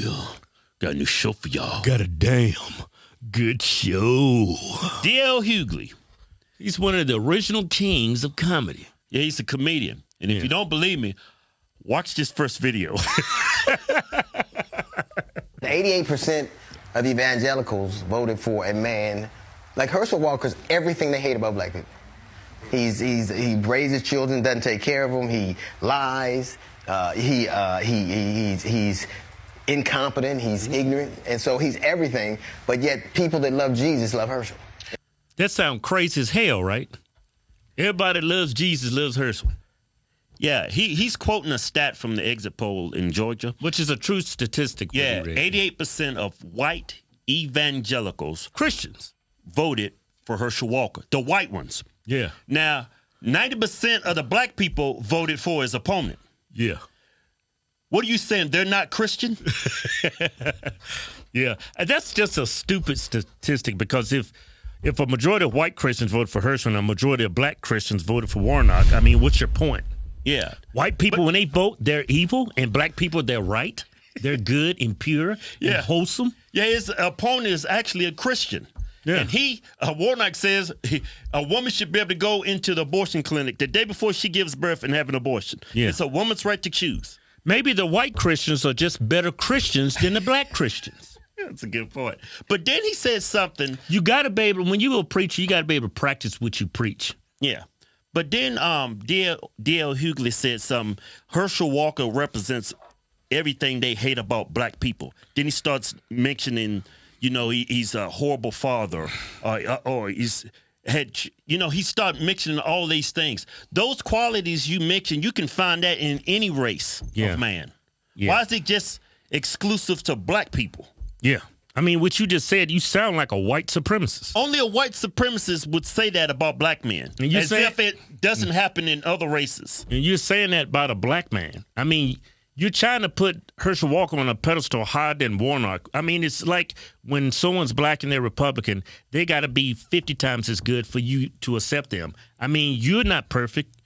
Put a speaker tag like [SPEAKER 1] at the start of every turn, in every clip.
[SPEAKER 1] Yeah. Got a new show for y'all.
[SPEAKER 2] Got a damn good show.
[SPEAKER 1] D.L. Hughley.
[SPEAKER 2] He's one of the original kings of comedy.
[SPEAKER 1] Yeah, he's a comedian. And if you don't believe me, watch this first video.
[SPEAKER 3] 88% of evangelicals voted for a man like Herschel Walker's everything they hate about black people. He raises children, doesn't take care of them. He lies. He's incompetent. He's ignorant, and so he's everything. But yet, people that love Jesus love Herschel.
[SPEAKER 2] That sounds crazy as hell, right? Everybody that loves Jesus loves Herschel.
[SPEAKER 1] Yeah, he's quoting a stat from the exit poll in Georgia,
[SPEAKER 2] which is a true statistic.
[SPEAKER 1] Yeah, 88% of white evangelicals,
[SPEAKER 2] Christians,
[SPEAKER 1] voted for Herschel Walker. The white ones.
[SPEAKER 2] Yeah.
[SPEAKER 1] Now, 90% of the black people voted for his opponent.
[SPEAKER 2] Yeah.
[SPEAKER 1] What are you saying? They're not Christian?
[SPEAKER 2] Yeah. And that's just a stupid statistic because if a majority of white Christians voted for Herschel and a majority of black Christians voted for Warnock, I mean, what's your point?
[SPEAKER 1] Yeah.
[SPEAKER 2] White people, when they vote, they're evil, and black people, they're right. They're good and pure and wholesome.
[SPEAKER 1] Yeah, his opponent is actually a Christian. Yeah. And Warnock says a woman should be able to go into the abortion clinic the day before she gives birth and have an abortion. Yeah. It's a woman's right to choose.
[SPEAKER 2] Maybe the white Christians are just better Christians than the black Christians.
[SPEAKER 1] That's a good point. But then he said something.
[SPEAKER 2] You got to be able, when you're a preacher, you got to be able to practice what you preach.
[SPEAKER 1] Yeah. But then D.L. Hughley said something. Herschel Walker represents everything they hate about black people. Then he starts mentioning, he's a horrible father, or he started mentioning all these things. Those qualities you mentioned, you can find that in any race of man. Yeah. Why is it just exclusive to black people?
[SPEAKER 2] Yeah. I mean, what you just said, you sound like a white supremacist.
[SPEAKER 1] Only a white supremacist would say that about black men, as if it doesn't happen in other races.
[SPEAKER 2] And you're saying that about a black man. I mean, you're trying to put Herschel Walker on a pedestal higher than Warnock. I mean, it's like when someone's black and they're Republican, they got to be 50 times as good for you to accept them. I mean, you're not perfect.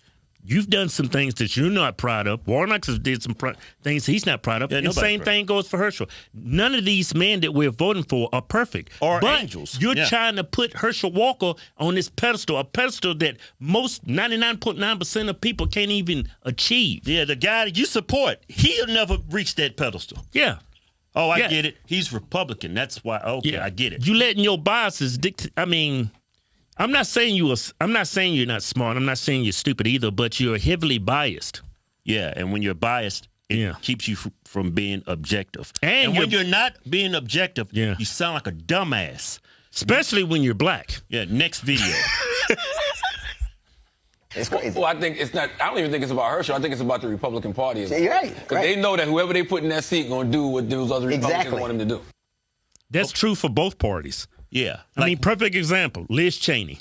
[SPEAKER 2] You've done some things that you're not proud of. Warnock has did some things he's not proud of. And the same thing goes for Herschel. None of these men that we're voting for are perfect.
[SPEAKER 1] Or angels.
[SPEAKER 2] You're trying to put Herschel Walker on this pedestal, a pedestal that most 99.9% of people can't even achieve.
[SPEAKER 1] Yeah, the guy that you support, he'll never reach that pedestal.
[SPEAKER 2] Yeah.
[SPEAKER 1] Oh, I get it. He's Republican. That's why. Okay, I get it.
[SPEAKER 2] You letting your biases dictate. I mean, I'm not saying you're not smart. I'm not saying you're stupid either, but you're heavily biased.
[SPEAKER 1] Yeah, and when you're biased, it keeps you from being objective. And when you're not being objective, you sound like a dumbass.
[SPEAKER 2] Especially when you're black.
[SPEAKER 1] Yeah, next video.
[SPEAKER 3] It's crazy.
[SPEAKER 4] Well, I think it's not. I don't even think it's about Herschel. I think it's about the Republican Party.
[SPEAKER 3] You're right.
[SPEAKER 4] Because they know that whoever they put in that seat going to do what those other Republicans want him to do.
[SPEAKER 2] That's true for both parties.
[SPEAKER 1] Yeah.
[SPEAKER 2] I mean, perfect example, Liz Cheney.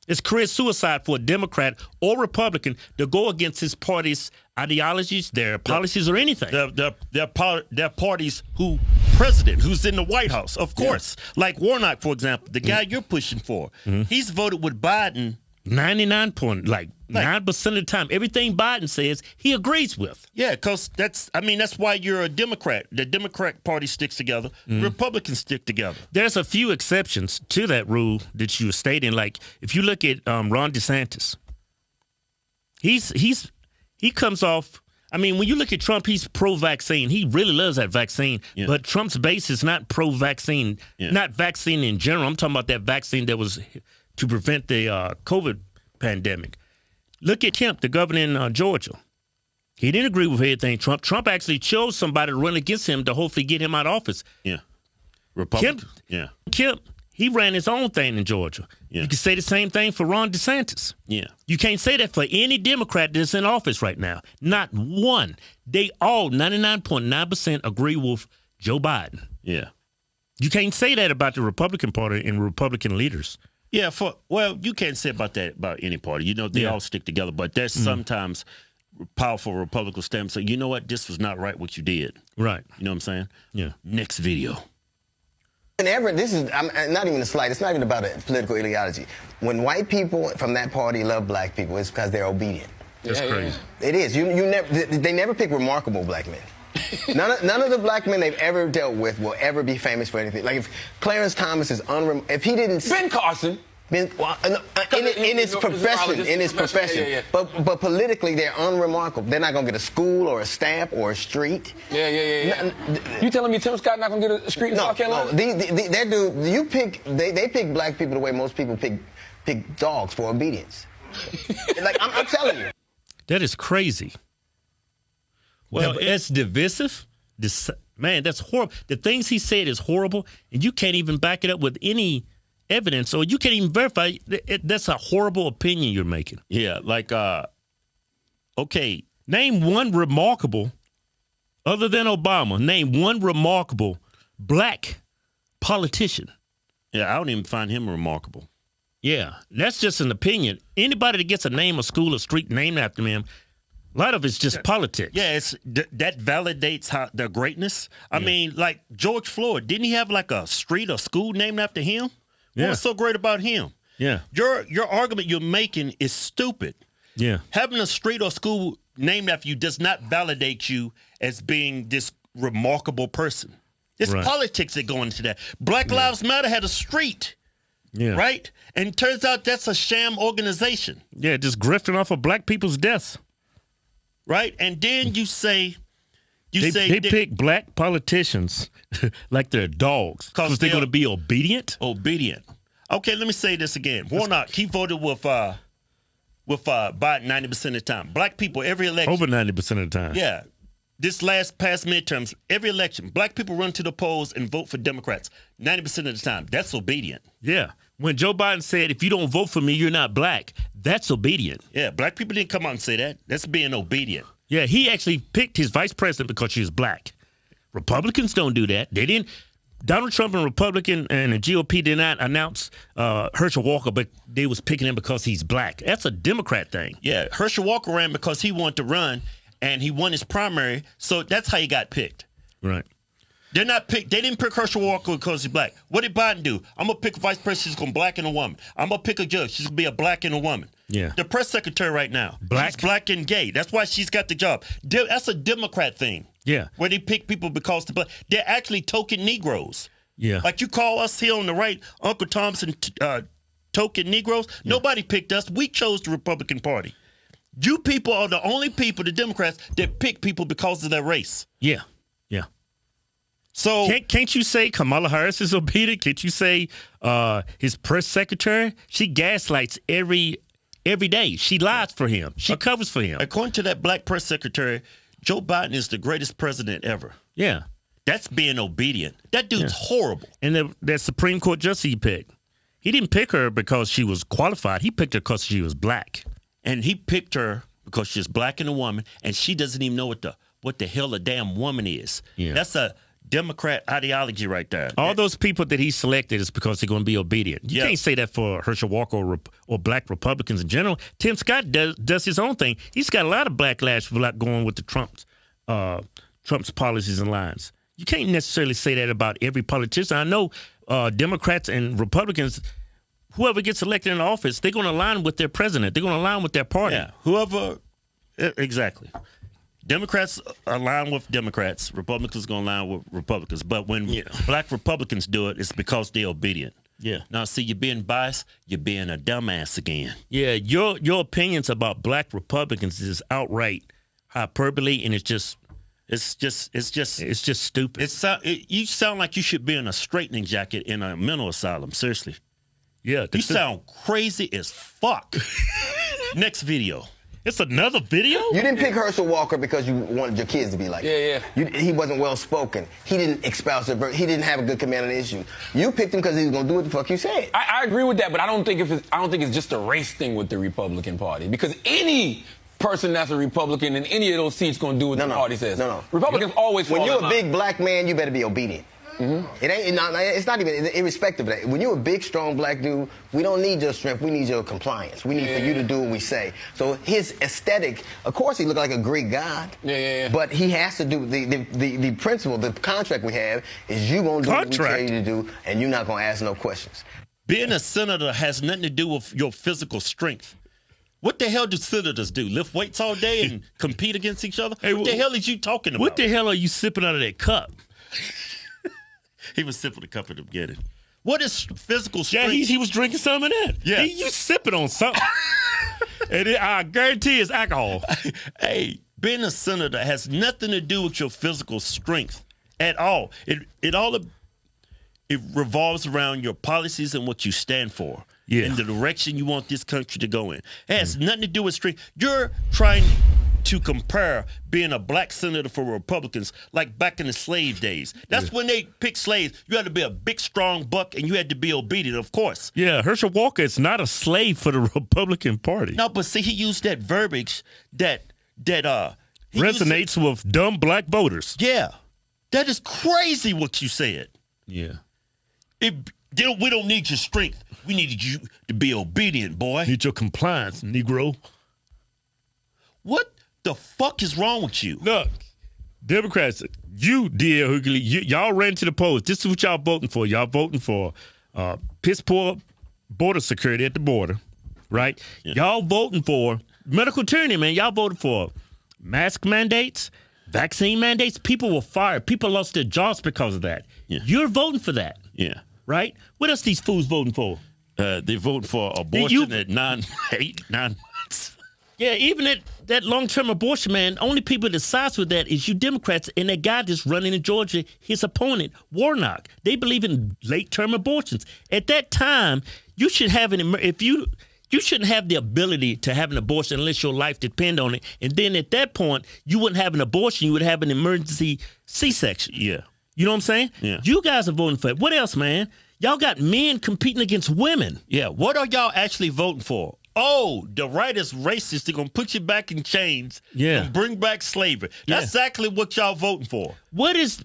[SPEAKER 2] It's career suicide for a Democrat or Republican to go against his party's ideologies, their policies, or anything.
[SPEAKER 1] Their parties who's in the White House, of course. Like Warnock, for example, the guy you're pushing for. He's voted with Biden
[SPEAKER 2] 99.9% of the time. Everything Biden says, he agrees with.
[SPEAKER 1] Yeah, because that's why you're a Democrat. The Democrat Party sticks together. Republicans stick together.
[SPEAKER 2] There's a few exceptions to that rule that you were stating. Like, if you look at Ron DeSantis, he comes off. I mean, when you look at Trump, he's pro-vaccine. He really loves that vaccine. Yeah. But Trump's base is not pro-vaccine, not vaccine in general. I'm talking about that vaccine that was to prevent the COVID pandemic. Look at Kemp, the governor in Georgia. He didn't agree with everything Trump actually chose somebody to run against him to hopefully get him out of office.
[SPEAKER 1] Yeah. Republican.
[SPEAKER 2] Kemp, he ran his own thing in Georgia. Yeah. You can say the same thing for Ron DeSantis.
[SPEAKER 1] Yeah.
[SPEAKER 2] You can't say that for any Democrat that's in office right now. Not one. They all, 99.9%, agree with Joe Biden.
[SPEAKER 1] Yeah.
[SPEAKER 2] You can't say that about the Republican Party and Republican leaders.
[SPEAKER 1] Yeah, you can't say about that about any party. They all stick together, but there's sometimes powerful Republicans stand and say, you know what, this was not right what you did.
[SPEAKER 2] Right.
[SPEAKER 1] You know what I'm saying?
[SPEAKER 2] Yeah.
[SPEAKER 1] Next video.
[SPEAKER 3] And this is not even a slight. It's not even about a political ideology. When white people from that party love black people, it's because they're obedient.
[SPEAKER 2] That's crazy.
[SPEAKER 3] It is. They never pick remarkable black men. None of the black men they've ever dealt with will ever be famous for anything. Like if Clarence Thomas is if he didn't.
[SPEAKER 4] Ben Carson.
[SPEAKER 3] In his profession,
[SPEAKER 4] yeah.
[SPEAKER 3] But politically they're unremarkable. They're not gonna get a school or a stamp or a street.
[SPEAKER 4] Yeah. You telling me Tim Scott not gonna get a street in South Carolina?
[SPEAKER 3] No, they pick black people the way most people pick dogs for obedience. Like I'm telling you,
[SPEAKER 2] that is crazy. Well, it's divisive. Man, that's horrible. The things he said is horrible, and you can't even back it up with any evidence, or you can't even verify that's a horrible opinion you're making.
[SPEAKER 1] Yeah, like, okay.
[SPEAKER 2] Name one remarkable, other than Obama, name one remarkable black politician.
[SPEAKER 1] Yeah, I don't even find him remarkable.
[SPEAKER 2] Yeah, that's just an opinion. Anybody that gets a name, a school, a street named after him, a lot of it's just politics.
[SPEAKER 1] Yeah, that validates their greatness. I mean, like George Floyd, didn't he have like a street or school named after him? What was so great about him?
[SPEAKER 2] Yeah.
[SPEAKER 1] Your argument you're making is stupid.
[SPEAKER 2] Yeah.
[SPEAKER 1] Having a street or school named after you does not validate you as being this remarkable person. It's politics that go into that. Black Lives Matter had a street.
[SPEAKER 2] Yeah.
[SPEAKER 1] Right? And turns out that's a sham organization.
[SPEAKER 2] Yeah, just grifting off of black people's deaths.
[SPEAKER 1] Right? And then you say
[SPEAKER 2] they pick black politicians like they're dogs because they're going to be obedient.
[SPEAKER 1] Obedient. Okay, let me say this again. Warnock, he voted with Biden 90% of the time. Black people, every election.
[SPEAKER 2] Over 90% of the time.
[SPEAKER 1] Yeah. This past midterms, every election, black people run to the polls and vote for Democrats 90% of the time. That's obedient.
[SPEAKER 2] Yeah. When Joe Biden said, if you don't vote for me, you're not black, that's obedient.
[SPEAKER 1] Yeah, black people didn't come out and say that. That's being obedient.
[SPEAKER 2] Yeah, he actually picked his vice president because she was black. Republicans don't do that. They didn't. Donald Trump and Republican and the GOP did not announce Herschel Walker, but they was picking him because he's black. That's a Democrat thing.
[SPEAKER 1] Yeah, Herschel Walker ran because he wanted to run, and he won his primary, so that's how he got picked.
[SPEAKER 2] Right.
[SPEAKER 1] They didn't pick Herschel Walker because he's black. What did Biden do? I'm going to pick a vice president, she's going to be black and a woman. I'm going to pick a judge, she's going to be a black and a woman.
[SPEAKER 2] Yeah.
[SPEAKER 1] The press secretary right now,
[SPEAKER 2] black?
[SPEAKER 1] She's black and gay. That's why she's got the job. That's a Democrat thing.
[SPEAKER 2] Yeah.
[SPEAKER 1] Where they pick people because they're actually token Negroes.
[SPEAKER 2] Yeah.
[SPEAKER 1] Like you call us here on the right, Uncle Thompson, token Negroes. Yeah. Nobody picked us. We chose the Republican Party. You people are the only people, the Democrats, that pick people because of their race.
[SPEAKER 2] Yeah. Yeah.
[SPEAKER 1] So
[SPEAKER 2] can't you say Kamala Harris is obedient? Can't you say his press secretary? She gaslights every day. She lies for him. She covers for him.
[SPEAKER 1] According to that black press secretary, Joe Biden is the greatest president ever.
[SPEAKER 2] Yeah.
[SPEAKER 1] That's being obedient. That dude's horrible.
[SPEAKER 2] And that Supreme Court justice he picked, he didn't pick her because she was qualified. He picked her because she was black.
[SPEAKER 1] And he picked her because she's black and a woman, and she doesn't even know what the hell a damn woman is.
[SPEAKER 2] Yeah.
[SPEAKER 1] That's a Democrat ideology right there.
[SPEAKER 2] All those people that he selected is because they're going to be obedient. You
[SPEAKER 1] Yeah.
[SPEAKER 2] can't say that for Herschel Walker or black Republicans in general. Tim Scott does his own thing. He's got a lot of backlash for not going with the Trump's policies and lines. You can't necessarily say that about every politician. I know Democrats and Republicans, whoever gets elected in office, they're going to align with their president. They're going to align with their party.
[SPEAKER 1] Yeah, exactly. Democrats align with Democrats. Republicans going to align with Republicans. But when black Republicans do it, it's because they're obedient.
[SPEAKER 2] Yeah.
[SPEAKER 1] Now, see, you're being biased. You're being a dumbass again.
[SPEAKER 2] Yeah, your opinions about black Republicans is outright hyperbole, and it's just stupid.
[SPEAKER 1] You sound like you should be in a straightening jacket in a mental asylum. Seriously.
[SPEAKER 2] Yeah.
[SPEAKER 1] You sound crazy as fuck. Next video.
[SPEAKER 2] It's another video?
[SPEAKER 3] You didn't pick Herschel Walker because you wanted your kids to be like him. He wasn't well spoken. He didn't espouse he didn't have a good command of the issue. You picked him because he was gonna do what the fuck you said.
[SPEAKER 4] I agree with that, but I don't think it's just a race thing with the Republican Party, because any person that's a Republican in any of those seats gonna do what the party says.
[SPEAKER 3] No.
[SPEAKER 4] Republicans always
[SPEAKER 3] when
[SPEAKER 4] fall
[SPEAKER 3] you're
[SPEAKER 4] in
[SPEAKER 3] a big black man, you better be obedient.
[SPEAKER 4] Mm-hmm.
[SPEAKER 3] It's not even irrespective of that. When you're a big, strong black dude, we don't need your strength. We need your compliance. We need for you to do what we say. So his aesthetic, of course, he looked like a Greek god. But he has to do the principle, the contract we have is you gonna do what we tell you to do, and you're not gonna ask no questions.
[SPEAKER 1] Being a senator has nothing to do with your physical strength. What the hell do senators do? Lift weights all day and compete against each other?
[SPEAKER 2] Hey,
[SPEAKER 1] what the hell is you talking about?
[SPEAKER 2] What the hell are you sipping out of that cup?
[SPEAKER 1] He was sipping the cup at the beginning. What is physical strength?
[SPEAKER 2] Yeah, he was drinking some of that.
[SPEAKER 1] Yeah.
[SPEAKER 2] You sipping on something. And I guarantee it's alcohol.
[SPEAKER 1] Hey, being a senator has nothing to do with your physical strength at all. It revolves around your policies and what you stand for.
[SPEAKER 2] Yeah.
[SPEAKER 1] And the direction you want this country to go in. It has nothing to do with strength. You're trying to compare being a black senator for Republicans like back in the slave days. That's when they picked slaves. You had to be a big, strong buck, and you had to be obedient, of course.
[SPEAKER 2] Yeah, Herschel Walker is not a slave for the Republican Party.
[SPEAKER 1] No, but see, he used that verbiage that
[SPEAKER 2] resonates with dumb black voters.
[SPEAKER 1] Yeah. That is crazy what you said.
[SPEAKER 2] Yeah.
[SPEAKER 1] We don't need your strength. We need you to be obedient, boy.
[SPEAKER 2] Need your compliance, Negro.
[SPEAKER 1] What the fuck is wrong with you?
[SPEAKER 2] Look, Democrats, you, dear Hughley, y'all ran to the polls. This is what y'all voting for. Y'all voting for piss poor border security at the border, right? Yeah. Y'all voting for medical tyranny, man. Y'all voting for mask mandates, vaccine mandates. People were fired. People lost their jobs because of that. Yeah. You're voting for that.
[SPEAKER 1] Yeah.
[SPEAKER 2] Right? What else these fools voting for?
[SPEAKER 1] They vote for abortion at 9 months.
[SPEAKER 2] Yeah, even that long-term abortion, man, only people that sides with that is you Democrats and that guy that's running in Georgia, his opponent, Warnock. They believe in late-term abortions. At that time, you should have you shouldn't have the ability to have an abortion unless your life depend on it. And then at that point, you wouldn't have an abortion. You would have an emergency C-section.
[SPEAKER 1] Yeah.
[SPEAKER 2] You know what I'm saying?
[SPEAKER 1] Yeah.
[SPEAKER 2] You guys are voting for it. What else, man? Y'all got men competing against women.
[SPEAKER 1] Yeah. What are y'all actually voting for? Oh, the right is racist. They're going to put you back in chains.
[SPEAKER 2] Yeah.
[SPEAKER 1] And bring back slavery. That's exactly what y'all voting for.
[SPEAKER 2] Why is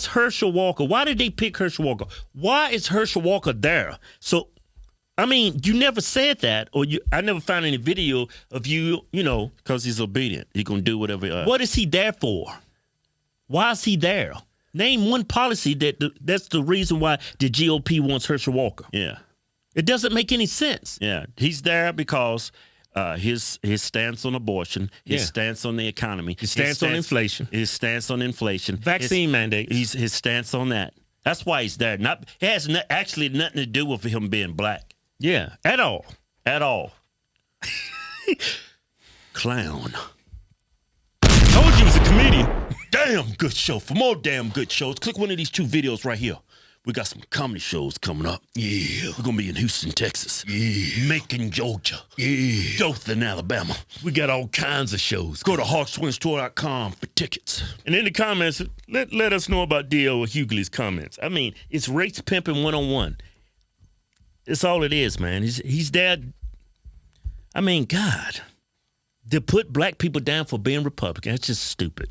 [SPEAKER 2] Herschel Walker? Why did they pick Herschel Walker? Why is Herschel Walker there? So, I mean, you never said that, I never found any video of you know.
[SPEAKER 1] Because he's obedient. He going to do whatever.
[SPEAKER 2] What is he there for? Why is he there? Name one policy that's the reason why the GOP wants Herschel Walker.
[SPEAKER 1] Yeah.
[SPEAKER 2] It doesn't make any sense.
[SPEAKER 1] Yeah. He's there because his stance on abortion, his stance on the economy.
[SPEAKER 2] His stance on inflation.
[SPEAKER 1] His stance on inflation.
[SPEAKER 2] Vaccine mandate.
[SPEAKER 1] His stance on that. That's why he's there. It has actually nothing to do with him being black.
[SPEAKER 2] Yeah. At all.
[SPEAKER 1] At all. Clown.
[SPEAKER 2] Told you he was a comedian.
[SPEAKER 1] Damn good show. For more damn good shows, click one of these 2 videos right here. We got some comedy shows coming up. Yeah. We're going to be in Houston, Texas. Yeah. Macon, Georgia. Yeah. Dothan, Alabama.
[SPEAKER 2] We got all kinds of shows.
[SPEAKER 1] Go to HawksTwinsTour.com for tickets.
[SPEAKER 2] And in the comments, let us know about D.L. Hughley's comments. I mean, it's race pimping 101. It's all it is, man. He's there. I mean, God. To put black people down for being Republican, that's just stupid.